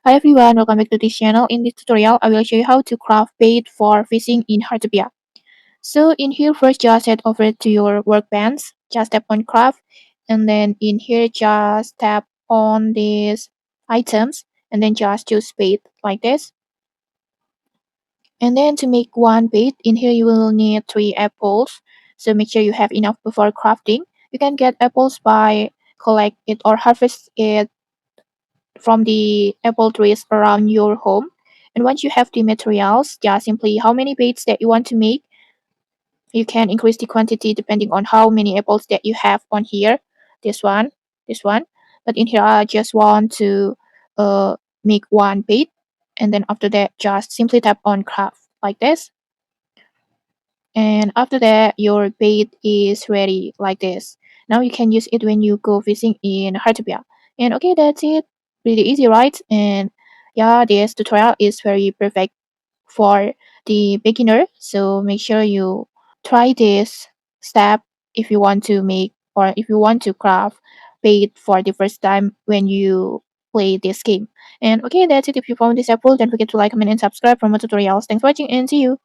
Hi everyone, welcome back to this channel. In this tutorial, I will show you how to craft bait for fishing in Heartopia. So in here, first just head over to your workbench, just tap on craft, and then in here just tap on these items, and then just choose bait like this. And then to make one bait, in here you will need 3 apples. So make sure you have enough before crafting. You can get apples by collect it or harvest it from the apple trees around your home. And once you have the materials, just simply how many baits that you want to make. You can increase the quantity depending on how many apples that you have on here. This one, this one. But in here, I just want to uh, make one bait. And then after that, just simply tap on craft like this. And after that, your bait is ready like this. Now you can use it when you go fishing in Heartopia. And okay, that's it. Really easy, right? And yeah, this tutorial is very perfect for the beginner. So make sure you try this step if you want to make or if you want to craft bait for the first time when you play this game. And okay, that's it. If you found this helpful, don't forget to like, comment, and subscribe for more tutorials. Thanks for watching and see you.